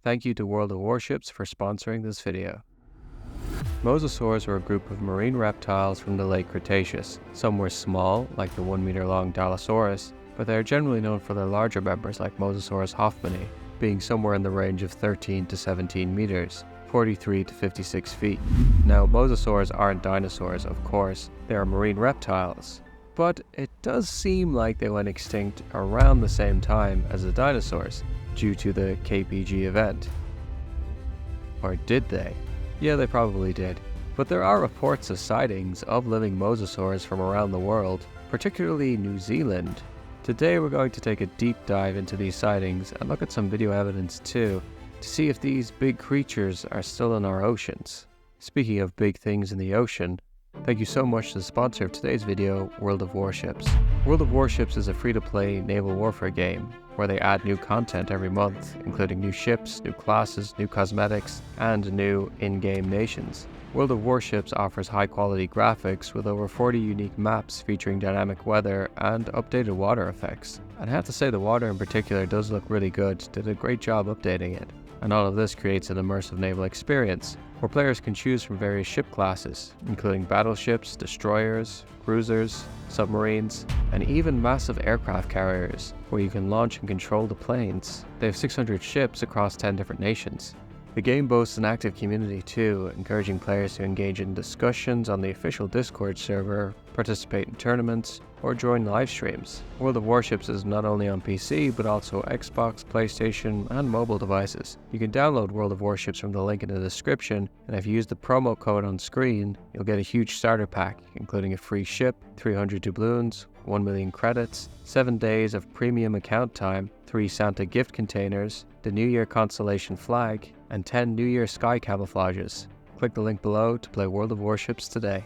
Thank you to World of Warships for sponsoring this video. Mosasaurs were a group of marine reptiles from the late Cretaceous. Some were small, like the 1 meter long Dilophosaurus, but they are generally known for their larger members like Mosasaurus hoffmanni, being somewhere in the range of 13 to 17 meters, 43 to 56 feet. Now, mosasaurs aren't dinosaurs, of course, they are marine reptiles. But it does seem like they went extinct around the same time as the dinosaurs, due to the KPG event. Or did they? Yeah, they probably did. But there are reports of sightings of living mosasaurs from around the world, particularly New Zealand. Today we're going to take a deep dive into these sightings and look at some video evidence too, to see if these big creatures are still in our oceans. Speaking of big things in the ocean, thank you so much to the sponsor of today's video, World of Warships. World of Warships is a free-to-play naval warfare game where they add new content every month, including new ships, new classes, new cosmetics, and new in-game nations. World of Warships offers high-quality graphics with over 40 unique maps featuring dynamic weather and updated water effects. And I have to say the water in particular does look really good, did a great job updating it. And all of this creates an immersive naval experience, where players can choose from various ship classes, including battleships, destroyers, cruisers, submarines, and even massive aircraft carriers, where you can launch and control the planes. They have 600 ships across 10 different nations. The game boasts an active community too, encouraging players to engage in discussions on the official Discord server, participate in tournaments, or join live streams. World of Warships is not only on PC, but also Xbox, PlayStation, and mobile devices. You can download World of Warships from the link in the description, and if you use the promo code on screen, you'll get a huge starter pack, including a free ship, 300 doubloons, 1 million credits, 7 days of premium account time, 3 Santa gift containers, the New Year Constellation flag, and 10 New Year sky camouflages. Click the link below to play World of Warships today.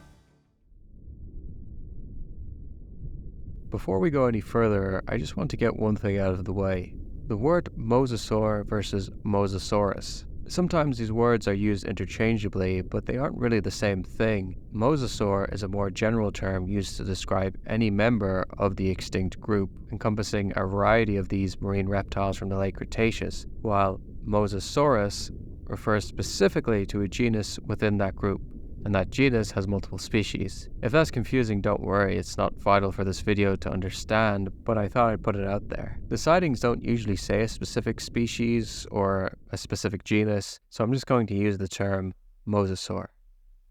Before we go any further, I just want to get one thing out of the way. The word mosasaur versus mosasaurus. Sometimes these words are used interchangeably, but they aren't really the same thing. Mosasaur is a more general term used to describe any member of the extinct group, encompassing a variety of these marine reptiles from the late Cretaceous, while Mosasaurus refers specifically to a genus within that group, and that genus has multiple species. If that's confusing, don't worry, it's not vital for this video to understand, but I thought I'd put it out there. The sightings don't usually say a specific species or a specific genus, so I'm just going to use the term mosasaur.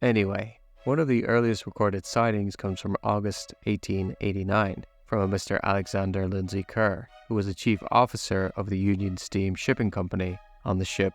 Anyway, one of the earliest recorded sightings comes from August 1889, from a Mr. Alexander Lindsay Kerr, who was the chief officer of the Union Steam Shipping Company on the ship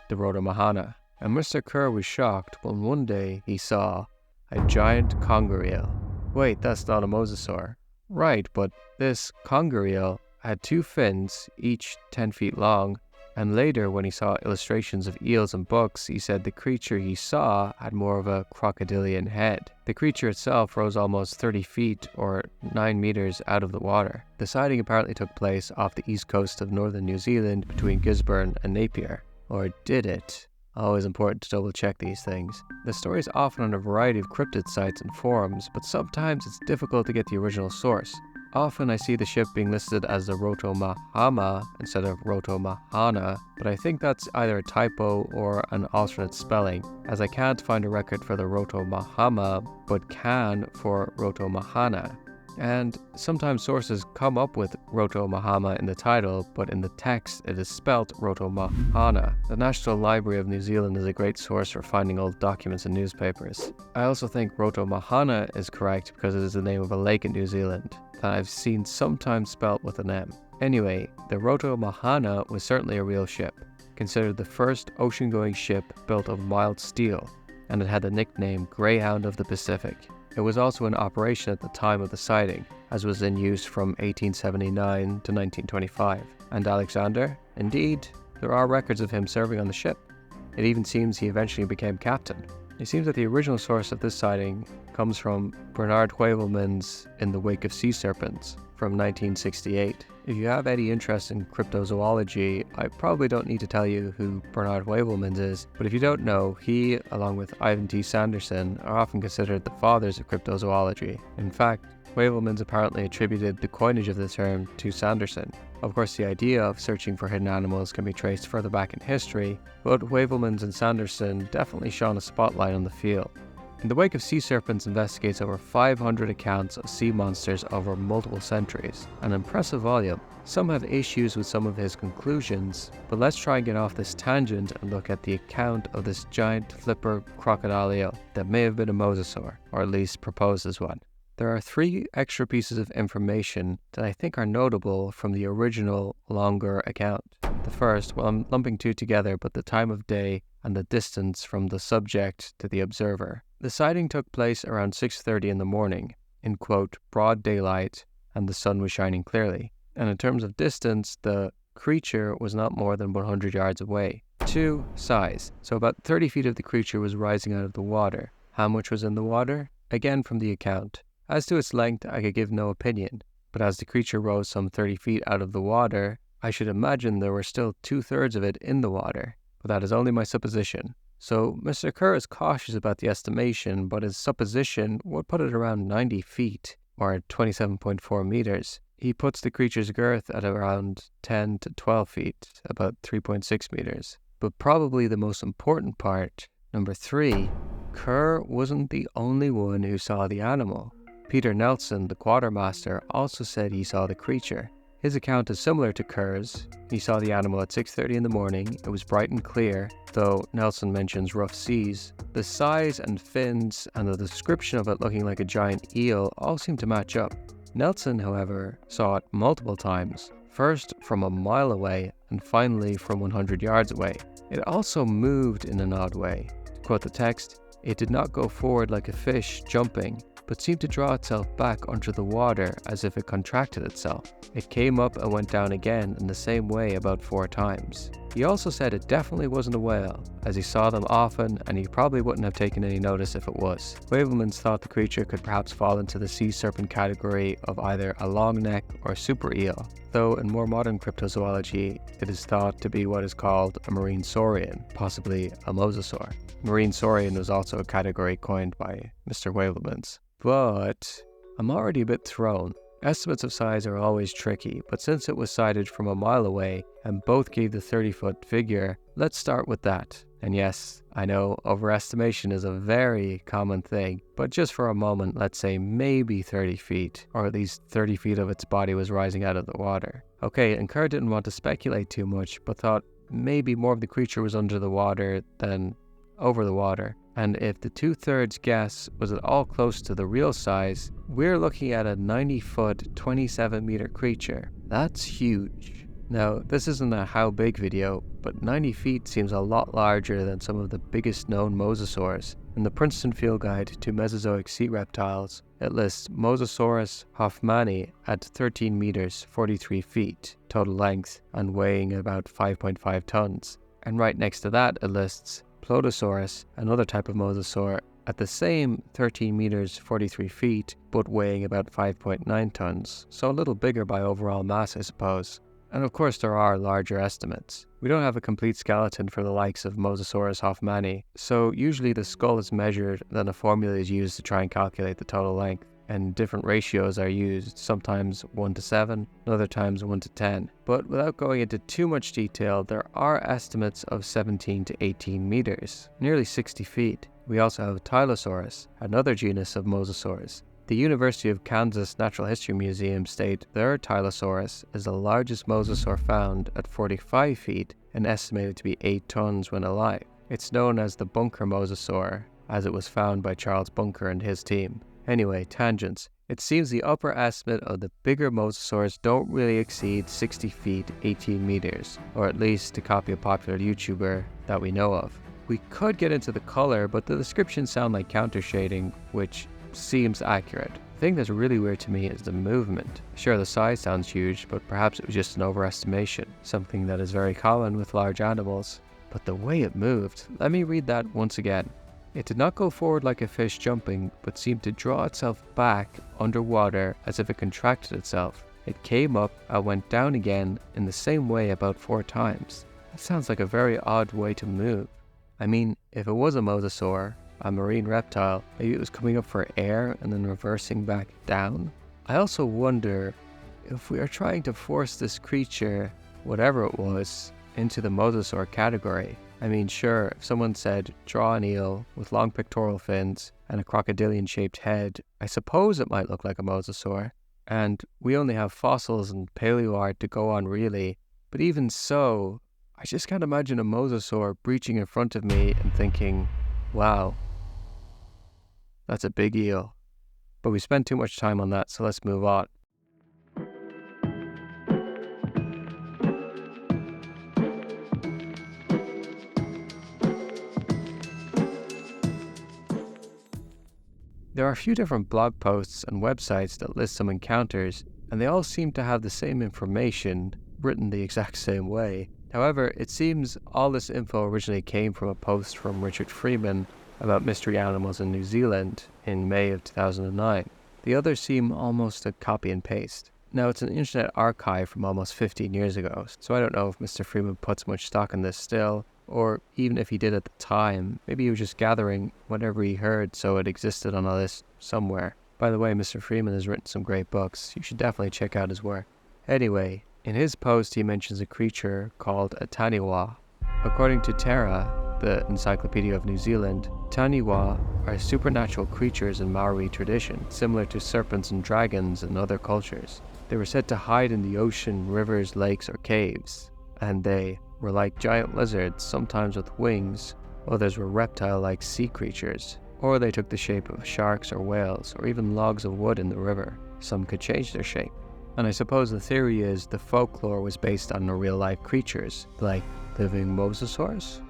the Rotomahana. And Mr. Kerr was shocked when one day he saw a giant conger eel. Wait, that's not a mosasaur. Right, but this conger eel had 2 fins, each 10 feet long, and later when he saw illustrations of eels in books, he said the creature he saw had more of a crocodilian head. The creature itself rose almost 30 feet or 9 meters out of the water. The sighting apparently took place off the east coast of northern New Zealand between Gisborne and Napier. Or did it? Always important to double check these things. The story is often on a variety of cryptid sites and forums, but sometimes it's difficult to get the original source. Often I see the ship being listed as the Rotomahana instead of Rotomahana, but I think that's either a typo or an alternate spelling, as I can't find a record for the Rotomahana, but can for Rotomahana. And sometimes sources come up with Rotomahana in the title, but in the text it is spelt Rotomahana. The National Library of New Zealand is a great source for finding old documents and newspapers. I also think Rotomahana is correct because it is the name of a lake in New Zealand that I've seen sometimes spelt with an M. Anyway, the Rotomahana was certainly a real ship, considered the first ocean-going ship built of mild steel, and it had the nickname Greyhound of the Pacific. It was also in operation at the time of the sighting, as was in use from 1879 to 1925. And Alexander? Indeed, there are records of him serving on the ship. It even seems he eventually became captain. It seems that the original source of this sighting comes from Bernard Heuvelmans in The Wake of Sea-Serpents from 1968. If you have any interest in cryptozoology, I probably don't need to tell you who Bernard Heuvelmans is, but if you don't know, he, along with Ivan T. Sanderson, are often considered the fathers of cryptozoology. In fact, Heuvelmans apparently attributed the coinage of the term to Sanderson. Of course, the idea of searching for hidden animals can be traced further back in history, but Heuvelmans and Sanderson definitely shone a spotlight on the field. In the wake of Sea-Serpents investigates over 500 accounts of sea monsters over multiple centuries, an impressive volume. Some have issues with some of his conclusions, but let's try and get off this tangent and look at the account of this giant flipper crocodile eel that may have been a mosasaur, or at least proposed as one. There are 3 extra pieces of information that I think are notable from the original, longer account. The first, well, I'm lumping 2 together, but the time of day and the distance from the subject to the observer. The sighting took place around 6:30 in the morning, in quote, broad daylight, and the sun was shining clearly. And in terms of distance, the creature was not more than 100 yards away. 2, size. So about 30 feet of the creature was rising out of the water. How much was in the water? Again from the account. As to its length, I could give no opinion, but as the creature rose some 30 feet out of the water, I should imagine there were still 2/3 of it in the water, but that is only my supposition. So Mr. Kerr is cautious about the estimation, but his supposition would put it around 90 feet, or 27.4 meters. He puts the creature's girth at around 10 to 12 feet, about 3.6 meters. But probably the most important part, number 3, Kerr wasn't the only one who saw the animal. Peter Nelson, the quartermaster, also said he saw the creature. His account is similar to Kerr's. He saw the animal at 6:30 in the morning. It was bright and clear, though Nelson mentions rough seas. The size and fins and the description of it looking like a giant eel all seem to match up. Nelson, however, saw it multiple times, first from a mile away and finally from 100 yards away. It also moved in an odd way. To quote the text, "It did not go forward like a fish jumping, but seemed to draw itself back under the water as if it contracted itself. It came up and went down again in the same way about 4 times. He also said it definitely wasn't a whale, as he saw them often and he probably wouldn't have taken any notice if it was. Heuvelmans thought the creature could perhaps fall into the sea serpent category of either a long neck or super eel, though in more modern cryptozoology it is thought to be what is called a marine saurian, possibly a mosasaur. Marine saurian was also a category coined by Mr. Heuvelmans. But I'm already a bit thrown. Estimates of size are always tricky, but since it was sighted from a mile away and both gave the 30-foot figure, let's start with that. And yes, I know overestimation is a very common thing, but just for a moment, let's say maybe 30 feet, or at least 30 feet of its body was rising out of the water. Okay, and Kerr didn't want to speculate too much, but thought maybe more of the creature was under the water than over the water. And if the 2/3 guess was at all close to the real size, we're looking at a 90-foot, 27-meter creature. That's huge. Now, this isn't a how big video, but 90 feet seems a lot larger than some of the biggest known mosasaurs. In the Princeton Field Guide to Mesozoic Sea Reptiles, it lists Mosasaurus Hoffmanni at 13 meters, 43 feet, total length, and weighing about 5.5 tons. And right next to that, it lists Plodosaurus, another type of mosasaur, at the same 13 meters 43 feet, but weighing about 5.9 tons, so a little bigger by overall mass, I suppose. And of course there are larger estimates. We don't have a complete skeleton for the likes of Mosasaurus hoffmanni, so usually the skull is measured, then a formula is used to try and calculate the total length, and different ratios are used, sometimes 1:7, other times 1:10. But without going into too much detail, there are estimates of 17 to 18 meters, nearly 60 feet. We also have Tylosaurus, another genus of mosasaurs. The University of Kansas Natural History Museum state their Tylosaurus is the largest mosasaur found at 45 feet and estimated to be 8 tons when alive. It's known as the Bunker mosasaur, as it was found by Charles Bunker and his team. Anyway, tangents. It seems the upper estimate of the bigger mosasaurs don't really exceed 60 feet, 18 meters, or at least to copy a popular YouTuber that we know of. We could get into the color, but the descriptions sound like counter shading, which seems accurate. The thing that's really weird to me is the movement. Sure, the size sounds huge, but perhaps it was just an overestimation, something that is very common with large animals. But the way it moved, let me read that once again. It did not go forward like a fish jumping, but seemed to draw itself back underwater as if it contracted itself. It came up and went down again in the same way about 4 times. That sounds like a very odd way to move. I mean, if it was a mosasaur, a marine reptile, maybe it was coming up for air and then reversing back down. I also wonder, if we are trying to force this creature, whatever it was, into the mosasaur category, I mean, sure, if someone said, draw an eel with long pectoral fins and a crocodilian-shaped head, I suppose it might look like a mosasaur. And we only have fossils and paleoart to go on really, but even so, I just can't imagine a mosasaur breaching in front of me and thinking, wow, that's a big eel. But we spent too much time on that, so let's move on. There are a few different blog posts and websites that list some encounters, and they all seem to have the same information, written the exact same way. However, it seems all this info originally came from a post from Richard Freeman about mystery animals in New Zealand in May of 2009. The others seem almost a copy and paste. Now, it's an internet archive from almost 15 years ago, so I don't know if Mr. Freeman puts much stock in this still, or even if he did at the time. Maybe he was just gathering whatever he heard so it existed on a list somewhere. By the way, Mr. Freeman has written some great books. You should definitely check out his work. Anyway, in his post he mentions a creature called a taniwha. According to Terra, the Encyclopedia of New Zealand, taniwha are supernatural creatures in Maori tradition, similar to serpents and dragons in other cultures. They were said to hide in the ocean, rivers, lakes, or caves, and they were like giant lizards, sometimes with wings. Others were reptile-like sea creatures, or they took the shape of sharks or whales, or even logs of wood in the river. Some could change their shape. And I suppose the theory is the folklore was based on real-life creatures, like living mosasaurs?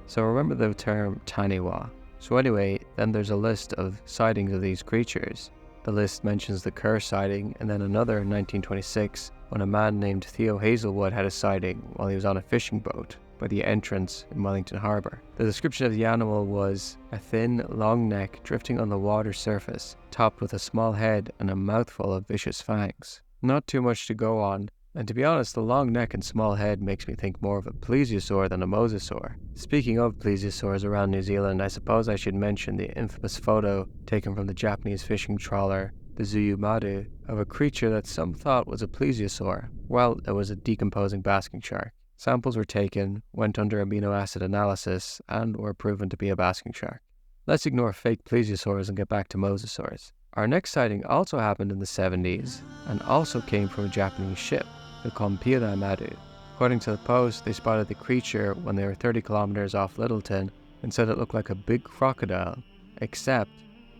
So remember the term taniwha. So anyway, then there's a list of sightings of these creatures. The list mentions the Kerr sighting, and then another in 1926 when a man named Theo Hazelwood had a sighting while he was on a fishing boat by the entrance in Wellington Harbour. The description of the animal was a thin, long neck drifting on the water surface, topped with a small head and a mouthful of vicious fangs. Not too much to go on, and to be honest, the long neck and small head makes me think more of a plesiosaur than a mosasaur. Speaking of plesiosaurs around New Zealand, I suppose I should mention the infamous photo taken from the Japanese fishing trawler, the Tsuyu-Maru, of a creature that some thought was a plesiosaur. Well, it was a decomposing basking shark. Samples were taken, went under amino acid analysis, and were proven to be a basking shark. Let's ignore fake plesiosaurs and get back to mosasaurs. Our next sighting also happened in the 70s, and also came from a Japanese ship, the Kompira Maru. According to the post, they spotted the creature when they were 30 kilometers off Littleton and said it looked like a big crocodile, except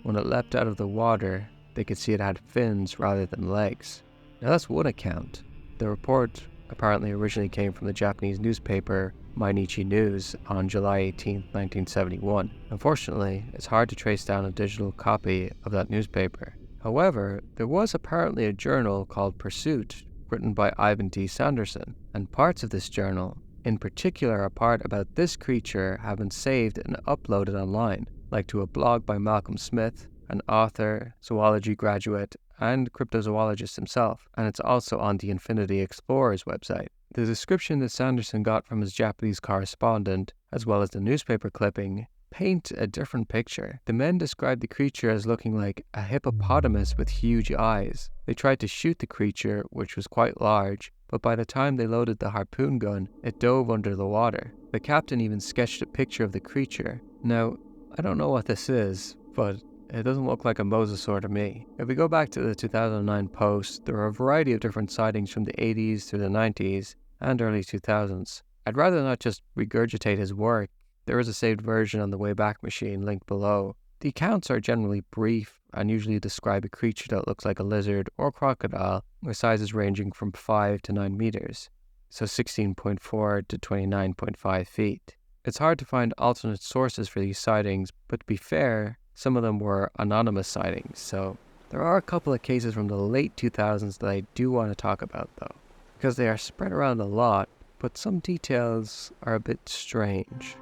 when it leapt out of the water, they could see it had fins rather than legs. Now that's one account. The report apparently originally came from the Japanese newspaper Mainichi News on July 18, 1971. Unfortunately, it's hard to trace down a digital copy of that newspaper. However, there was apparently a journal called Pursuit, written by Ivan T. Sanderson, and parts of this journal, in particular a part about this creature, have been saved and uploaded online, like to a blog by Malcolm Smith, an author, zoology graduate, and cryptozoologist himself, and it's also on the Infinity Explorer's website. The description that Sanderson got from his Japanese correspondent, as well as the newspaper clipping, paint a different picture. The men described the creature as looking like a hippopotamus with huge eyes. They tried to shoot the creature, which was quite large, but by the time they loaded the harpoon gun, it dove under the water. The captain even sketched a picture of the creature. Now, I don't know what this is, but it doesn't look like a mosasaur to me. If we go back to the 2009 post, there are a variety of different sightings from the 80s through the 90s and early 2000s. I'd rather not just regurgitate his work. There is a saved version on the Wayback Machine linked below. The accounts are generally brief and usually describe a creature that looks like a lizard or crocodile, with sizes ranging from 5 to 9 meters, so 16.4 to 29.5 feet. It's hard to find alternate sources for these sightings, but to be fair, some of them were anonymous sightings, so there are a couple of cases from the late 2000s that I do want to talk about though, because they are spread around a lot, but some details are a bit strange.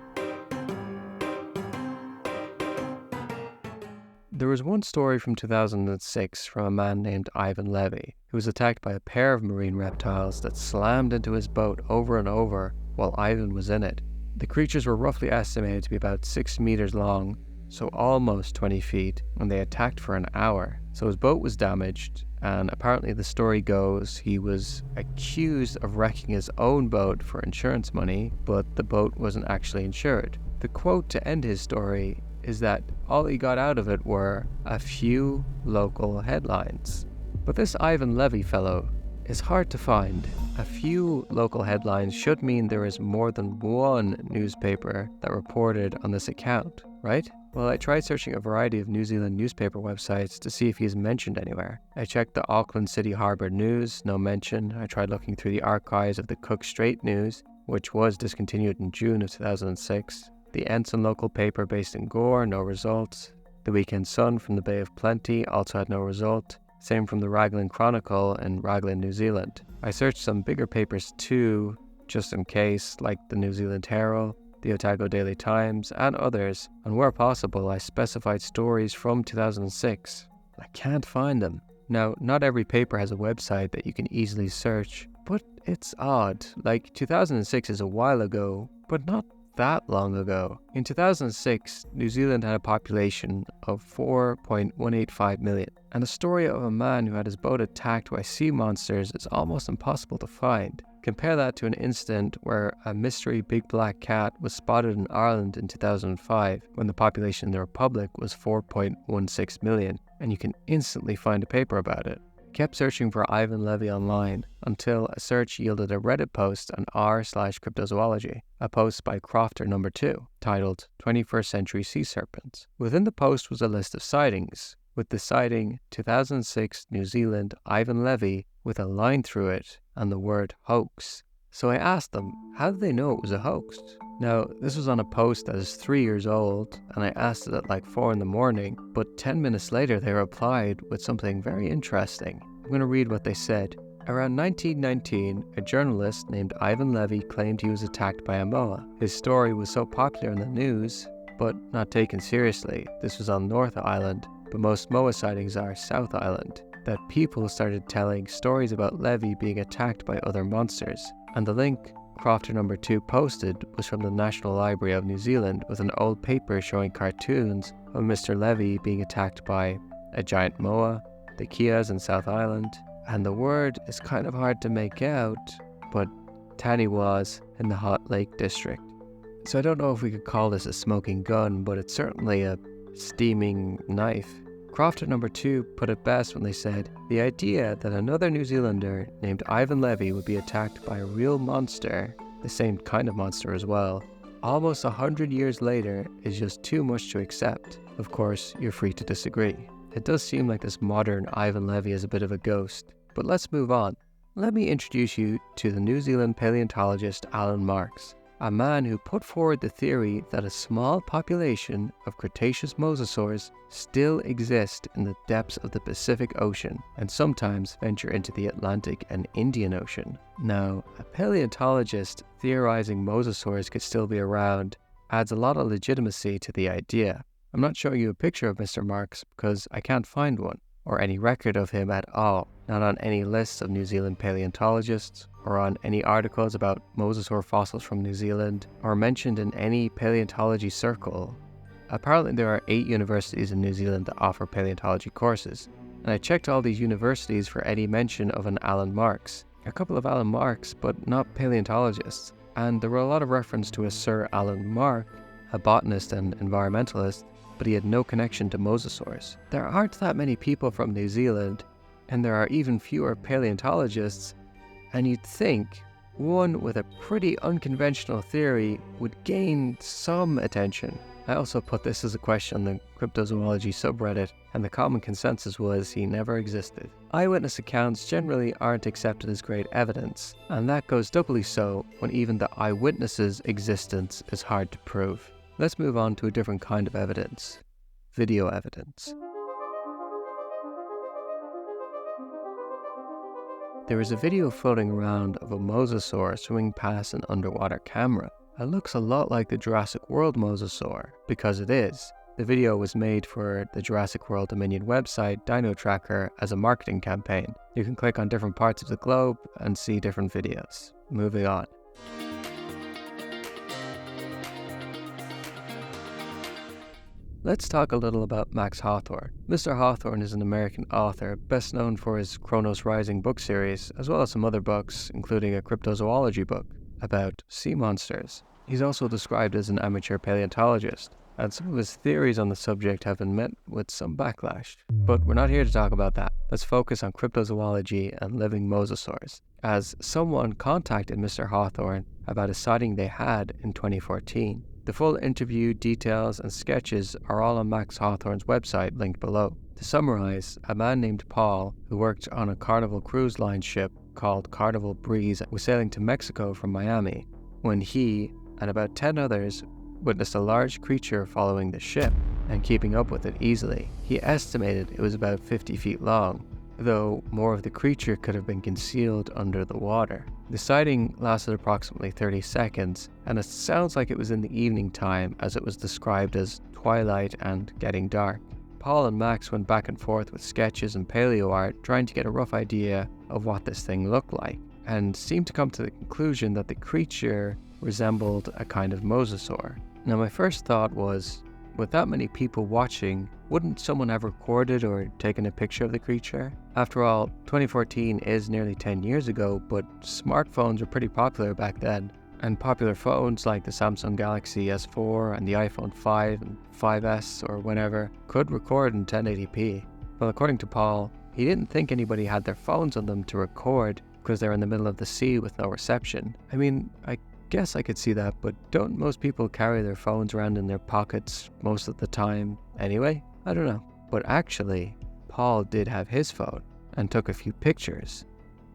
There was one story from 2006 from a man named Ivan Levy, who was attacked by a pair of marine reptiles that slammed into his boat over and over while Ivan was in it. The creatures were roughly estimated to be about 6 meters long, so almost 20 feet, when they attacked for an hour. So his boat was damaged, and apparently the story goes he was accused of wrecking his own boat for insurance money, but the boat wasn't actually insured. The quote to end his story is that all he got out of it were a few local headlines. But this Ivan Levy fellow is hard to find. A few local headlines should mean there is more than one newspaper that reported on this account, right? Well, I tried searching a variety of New Zealand newspaper websites to see if he is mentioned anywhere. I checked the Auckland City Harbour News, no mention. I tried looking through the archives of the Cook Strait News, which was discontinued in June of 2006. The Ensign local paper based in Gore, no results. The Weekend Sun from the Bay of Plenty also had no result. Same from the Raglan Chronicle in Raglan, New Zealand. I searched some bigger papers too, just in case, like the New Zealand Herald, the Otago Daily Times, and others, and where possible I specified stories from 2006. I can't find them. Now, not every paper has a website that you can easily search, but it's odd. Like, 2006 is a while ago, but not that long ago. In 2006, New Zealand had a population of 4.185 million, and the story of a man who had his boat attacked by sea monsters is almost impossible to find. Compare that to an incident where a mystery big black cat was spotted in Ireland in 2005, when the population in the Republic was 4.16 million, and you can instantly find a paper about it. Kept searching for Ivan Levy online until a search yielded a Reddit post on r/Cryptozoology, a post by Crofter number 2, titled 21st Century Sea-Serpents. Within the post was a list of sightings, with the sighting 2006 New Zealand Ivan Levy with a line through it and the word hoax. So I asked them, how did they know it was a hoax? Now, this was on a post that is 3 years old, and I asked it at like 4 in the morning, but 10 minutes later they replied with something very interesting. I'm going to read what they said. Around 1919, a journalist named Ivan Levy claimed he was attacked by a moa. His story was so popular in the news, but not taken seriously. This was on North Island, but most moa sightings are South Island, that people started telling stories about Levy being attacked by other monsters. And the link Crofter number 2 posted was from the National Library of New Zealand with an old paper showing cartoons of Mr. Levy being attacked by a giant moa, the Kias in South Island, and the word is kind of hard to make out, but Taniwas in the Hot Lake District. So I don't know if we could call this a smoking gun, but it's certainly a steaming knife. Crofter number 2 put it best when they said, the idea that another New Zealander named Ivan Levy would be attacked by a real monster, the same kind of monster as well, almost 100 years later is just too much to accept. Of course, you're free to disagree. It does seem like this modern Ivan Levy is a bit of a ghost, but let's move on. Let me introduce you to the New Zealand paleontologist Alan Marks, a man who put forward the theory that a small population of Cretaceous mosasaurs still exist in the depths of the Pacific Ocean and sometimes venture into the Atlantic and Indian Ocean. Now, a paleontologist theorizing mosasaurs could still be around adds a lot of legitimacy to the idea. I'm not showing you a picture of Mr. Marks because I can't find one, or any record of him at all, not on any lists of New Zealand paleontologists, or on any articles about mosasaur fossils from New Zealand, or mentioned in any paleontology circle. Apparently there are 8 universities in New Zealand that offer paleontology courses, and I checked all these universities for any mention of an Alan Marks. A couple of Alan Marks, but not paleontologists, and there were a lot of reference to a Sir Alan Mark, a botanist and environmentalist, but he had no connection to mosasaurs. There aren't that many people from New Zealand, and there are even fewer paleontologists, and you'd think one with a pretty unconventional theory would gain some attention. I also put this as a question on the Cryptozoology subreddit, and the common consensus was he never existed. Eyewitness accounts generally aren't accepted as great evidence, and that goes doubly so when even the eyewitness's existence is hard to prove. Let's move on to a different kind of evidence. Video evidence. There is a video floating around of a mosasaur swimming past an underwater camera. It looks a lot like the Jurassic World mosasaur, because it is. The video was made for the Jurassic World Dominion website Dino Tracker as a marketing campaign. You can click on different parts of the globe and see different videos. Moving on. Let's talk a little about Max Hawthorne. Mr. Hawthorne is an American author, best known for his Chronos Rising book series, as well as some other books, including a cryptozoology book about sea monsters. He's also described as an amateur paleontologist, and some of his theories on the subject have been met with some backlash. But we're not here to talk about that. Let's focus on cryptozoology and living mosasaurs, as someone contacted Mr. Hawthorne about a sighting they had in 2014. The full interview, details, and sketches are all on Max Hawthorne's website, linked below. To summarize, a man named Paul, who worked on a Carnival Cruise Line ship called Carnival Breeze, was sailing to Mexico from Miami when he and about 10 others witnessed a large creature following the ship and keeping up with it easily. He estimated it was about 50 feet long, though more of the creature could have been concealed under the water. The sighting lasted approximately 30 seconds, and it sounds like it was in the evening time, as it was described as twilight and getting dark. Paul and Max went back and forth with sketches and paleo art, trying to get a rough idea of what this thing looked like, and seemed to come to the conclusion that the creature resembled a kind of mosasaur. Now, my first thought was, with that many people watching, wouldn't someone have recorded or taken a picture of the creature? After all, 2014 is nearly 10 years ago, but smartphones were pretty popular back then, and popular phones like the Samsung Galaxy S4 and the iPhone 5 and 5S or whenever could record in 1080p. Well, according to Paul, he didn't think anybody had their phones on them to record because they're in the middle of the sea with no reception. I mean, I guess I could see that, but don't most people carry their phones around in their pockets most of the time anyway? I don't know. But actually, Paul did have his phone and took a few pictures,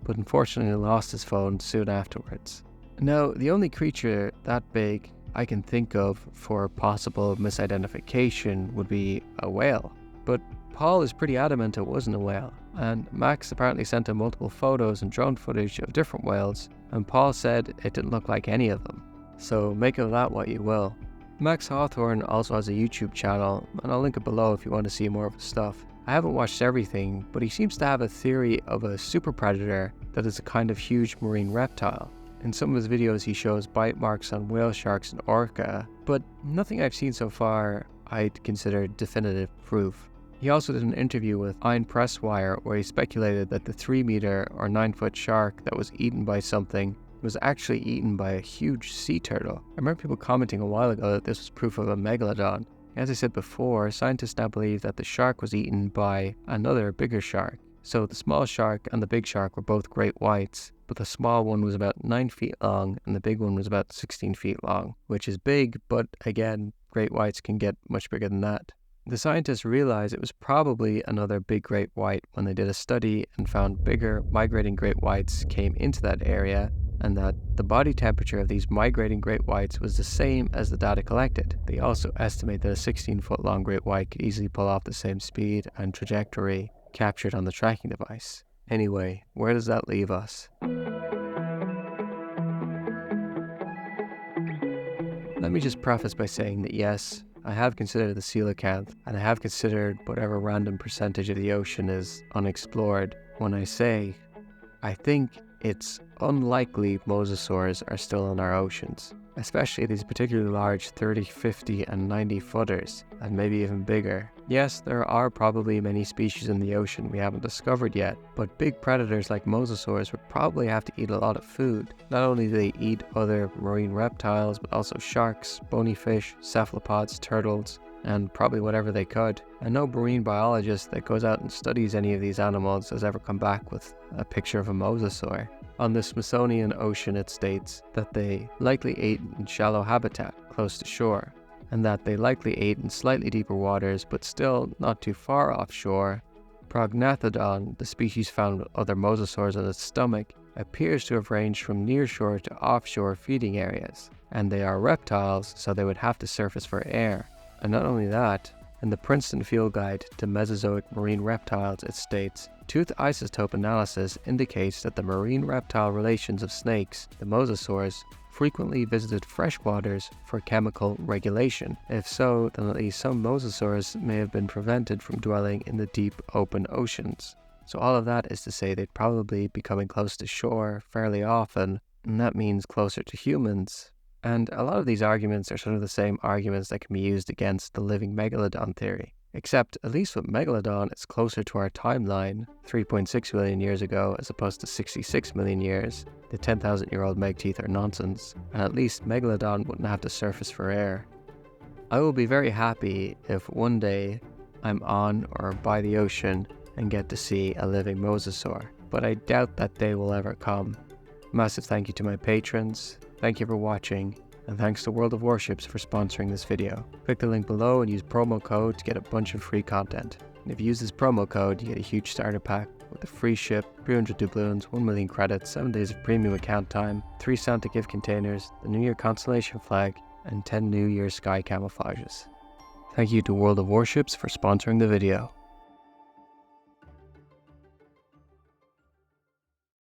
but unfortunately lost his phone soon afterwards. Now, the only creature that big I can think of for possible misidentification would be a whale, but Paul is pretty adamant it wasn't a whale, and Max apparently sent him multiple photos and drone footage of different whales, and Paul said it didn't look like any of them. So make of that what you will. Max Hawthorne also has a YouTube channel, and I'll link it below if you want to see more of his stuff. I haven't watched everything, but he seems to have a theory of a super predator that is a kind of huge marine reptile. In some of his videos he shows bite marks on whale sharks and orca, but nothing I've seen so far I'd consider definitive proof. He also did an interview with Ein Presswire where he speculated that the 3-meter or 9-foot shark that was eaten by something was actually eaten by a huge sea turtle. I remember people commenting a while ago that this was proof of a megalodon. As I said before, scientists now believe that the shark was eaten by another bigger shark. So the small shark and the big shark were both great whites, but the small one was about 9 feet long and the big one was about 16 feet long, which is big, but again, great whites can get much bigger than that. The scientists realized it was probably another big great white when they did a study and found bigger migrating great whites came into that area, and that the body temperature of these migrating great whites was the same as the data collected. They also estimate that a 16-foot long great white could easily pull off the same speed and trajectory captured on the tracking device. Anyway, where does that leave us? Let me just preface by saying that yes, I have considered the coelacanth, and I have considered whatever random percentage of the ocean is unexplored when I say I think it's unlikely mosasaurs are still in our oceans, especially these particularly large 30, 50, and 90 footers, and maybe even bigger. Yes, there are probably many species in the ocean we haven't discovered yet, but big predators like mosasaurs would probably have to eat a lot of food. Not only do they eat other marine reptiles, but also sharks, bony fish, cephalopods, turtles, and probably whatever they could. And no marine biologist that goes out and studies any of these animals has ever come back with a picture of a mosasaur. On the Smithsonian Ocean, it states that they likely ate in shallow habitat close to shore, and that they likely ate in slightly deeper waters but still not too far offshore. Prognathodon, the species found with other mosasaurs on its stomach, appears to have ranged from nearshore to offshore feeding areas, and they are reptiles, so they would have to surface for air. And not only that, in the Princeton Field Guide to Mesozoic Marine Reptiles, it states, tooth isotope analysis indicates that the marine reptile relations of snakes, the mosasaurs, frequently visited freshwaters for chemical regulation. If so, then at least some mosasaurs may have been prevented from dwelling in the deep open oceans. So all of that is to say they'd probably be coming close to shore fairly often, and that means closer to humans. And a lot of these arguments are sort of the same arguments that can be used against the living megalodon theory. Except, at least with Megalodon, it's closer to our timeline, 3.6 million years ago as opposed to 66 million years. The 10,000-year-old meg teeth are nonsense, and at least Megalodon wouldn't have to surface for air. I will be very happy if one day I'm on or by the ocean and get to see a living mosasaur, but I doubt that day will ever come. Massive thank you to my patrons, thank you for watching, and thanks to World of Warships for sponsoring this video. Click the link below and use promo code to get a bunch of free content. And if you use this promo code, you get a huge starter pack with a free ship, 300 doubloons, 1 million credits, 7 days of premium account time, 3 Santa gift containers, the New Year Constellation flag, and 10 New Year sky camouflages. Thank you to World of Warships for sponsoring the video.